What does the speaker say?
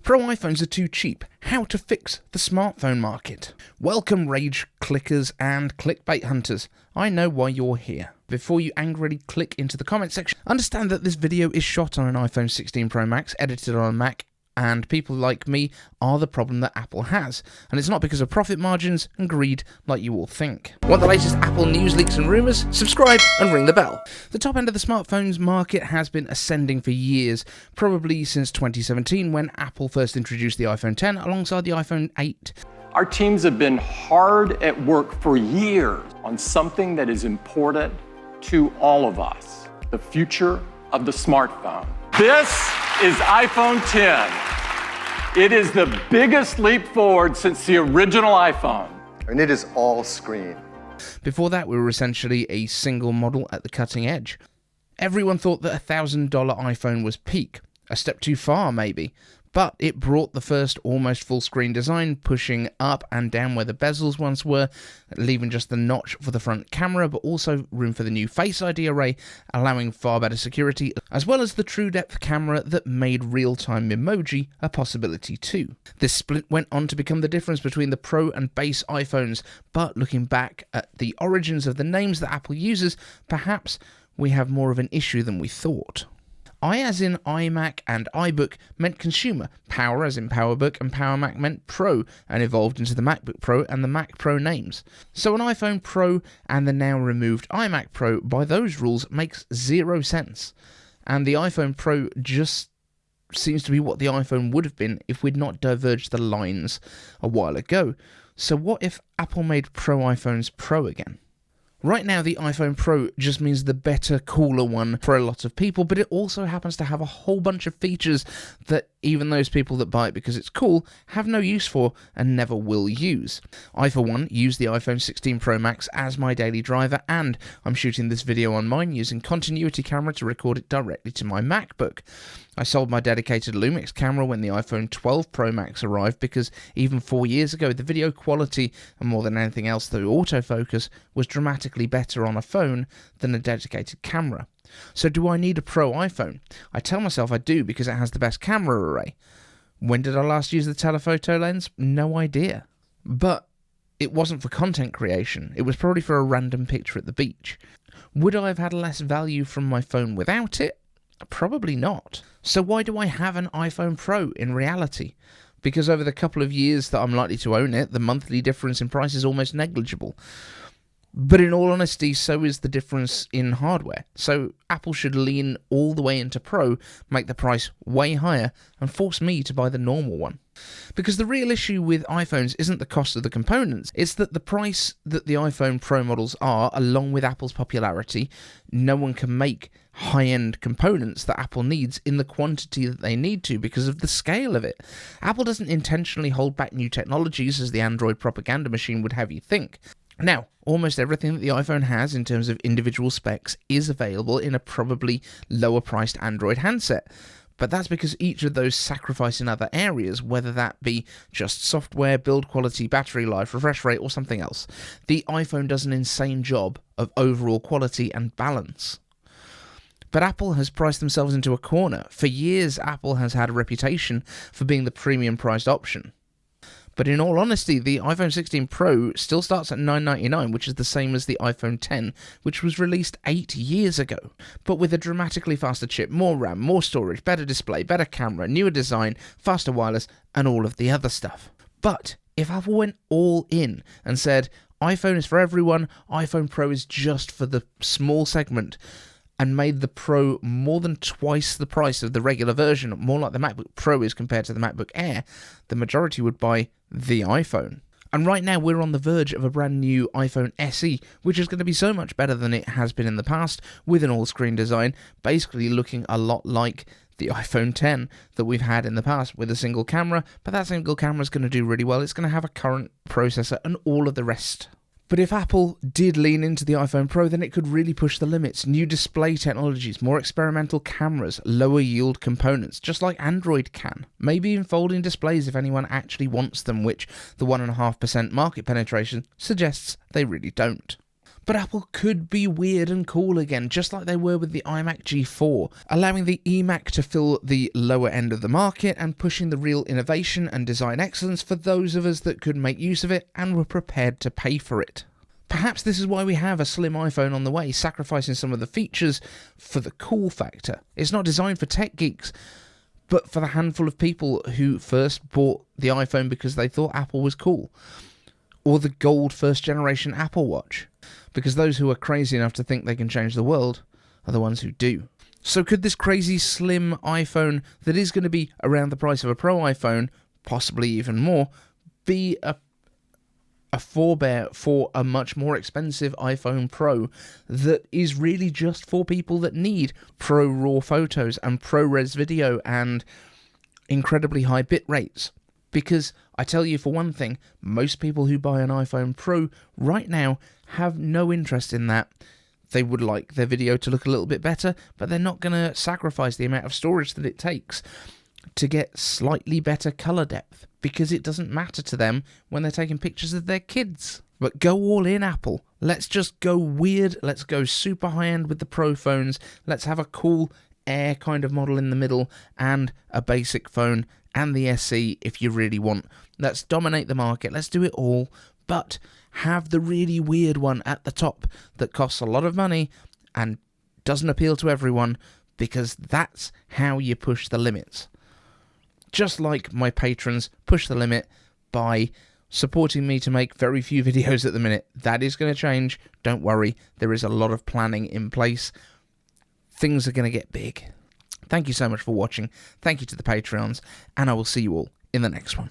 Pro iPhones are too cheap. How to fix the smartphone market. Welcome rage clickers and clickbait hunters. I know why you're here. Before you angrily click into the comment section, understand that this video is shot on an iPhone 16 Pro Max, edited on a Mac, and people like me are the problem that Apple has. And it's not because of profit margins and greed like you all think. Want the latest Apple news, leaks and rumours? Subscribe and ring the bell. The top end of the smartphones market has been ascending for years, probably since 2017 when Apple first introduced the iPhone 10 alongside the iPhone 8. Our teams have been hard at work for years on something that is important to all of us, the future of the smartphone. This is iPhone 10. It is the biggest leap forward since the original iPhone. And it is all screen. Before that, we were essentially a single model at the cutting edge. Everyone thought that a $1,000 iPhone was peak. A step too far, maybe. But it brought the first almost full-screen design, pushing up and down where the bezels once were, leaving just the notch for the front camera, but also room for the new FaceID array, allowing far better security, as well as the TrueDepth camera that made real-time Memoji a possibility too. This split went on to become the difference between the Pro and base iPhones, but looking back at the origins of the names that Apple uses, perhaps we have more of an issue than we thought. I as in iMac and iBook meant consumer, Power as in PowerBook, and PowerMac meant Pro, and evolved into the MacBook Pro and the Mac Pro names. So an iPhone Pro and the now removed iMac Pro by those rules makes zero sense. And the iPhone Pro just seems to be what the iPhone would have been if we'd not diverged the lines a while ago. So what if Apple made Pro iPhones Pro again? Right now, the iPhone Pro just means the better, cooler one for a lot of people, but it also happens to have a whole bunch of features that even those people that buy it because it's cool have no use for and never will use. I, for one, use the iPhone 16 Pro Max as my daily driver, and I'm shooting this video on mine using continuity camera to record it directly to my MacBook. I sold my dedicated Lumix camera when the iPhone 12 Pro Max arrived because even 4 years ago the video quality, and more than anything else the autofocus, was dramatically better on a phone than a dedicated camera. So do I need a Pro iPhone? I tell myself I do because it has the best camera array. When did I last use the telephoto lens? No idea. But it wasn't for content creation. It was probably for a random picture at the beach. Would I have had less value from my phone without it? Probably not. So why do I have an iPhone Pro in reality? Because over the couple of years that I'm likely to own it, the monthly difference in price is almost negligible. But in all honesty, so is the difference in hardware. So Apple should lean all the way into Pro, make the price way higher, and force me to buy the normal one. Because the real issue with iPhones isn't the cost of the components, it's that the price that the iPhone Pro models are, along with Apple's popularity, no one can make high-end components that Apple needs in the quantity that they need to because of the scale of it. Apple doesn't intentionally hold back new technologies as the Android propaganda machine would have you think. Now, almost everything that the iPhone has in terms of individual specs is available in a probably lower-priced Android handset. But that's because each of those sacrifice in other areas, whether that be just software, build quality, battery life, refresh rate, or something else. The iPhone does an insane job of overall quality and balance. But Apple has priced themselves into a corner. For years, Apple has had a reputation for being the premium-priced option. But in all honesty, the iPhone 16 Pro still starts at $999, which is the same as the iPhone 10, which was released 8 years ago. But with a dramatically faster chip, more RAM, more storage, better display, better camera, newer design, faster wireless, and all of the other stuff. But if Apple went all in and said, iPhone is for everyone, iPhone Pro is just for the small segment, and made the Pro more than twice the price of the regular version, more like the MacBook Pro is compared to the MacBook Air, the majority would buy the iPhone. And right now we're on the verge of a brand new iPhone SE, which is going to be so much better than it has been in the past, with an all-screen design, basically looking a lot like the iPhone 10 that we've had in the past with a single camera, but that single camera is going to do really well. It's going to have a current processor and all of the rest. But if Apple did lean into the iPhone Pro, then it could really push the limits. New display technologies, more experimental cameras, lower yield components, just like Android can. Maybe even folding displays if anyone actually wants them, which the 1.5% market penetration suggests they really don't. But Apple could be weird and cool again, just like they were with the iMac G4, allowing the eMac to fill the lower end of the market and pushing the real innovation and design excellence for those of us that could make use of it and were prepared to pay for it. Perhaps this is why we have a slim iPhone on the way, sacrificing some of the features for the cool factor. It's not designed for tech geeks, but for the handful of people who first bought the iPhone because they thought Apple was cool. Or the gold first generation Apple Watch, because those who are crazy enough to think they can change the world are the ones who do. So could this crazy slim iPhone that is going to be around the price of a Pro iPhone, possibly even more, be a forebear for a much more expensive iPhone Pro that is really just for people that need Pro RAW photos and ProRes video and incredibly high bit rates? Because I tell you for one thing, most people who buy an iPhone Pro right now have no interest in that. They would like their video to look a little bit better, but they're not going to sacrifice the amount of storage that it takes to get slightly better color depth, because it doesn't matter to them when they're taking pictures of their kids. But go all in, Apple. Let's just go weird. Let's go super high-end with the Pro phones. Let's have a cool Air kind of model in the middle and a basic phone and the SE if you really want. Let's dominate the market. Let's do it all. But have the really weird one at the top that costs a lot of money and doesn't appeal to everyone, because that's how you push the limits. Just like my patrons push the limit by supporting me to make very few videos at the minute. That is going to change. Don't worry. There is a lot of planning in place. Things are going to get big. Thank you so much for watching. Thank you to the Patreons, and I will see you all in the next one.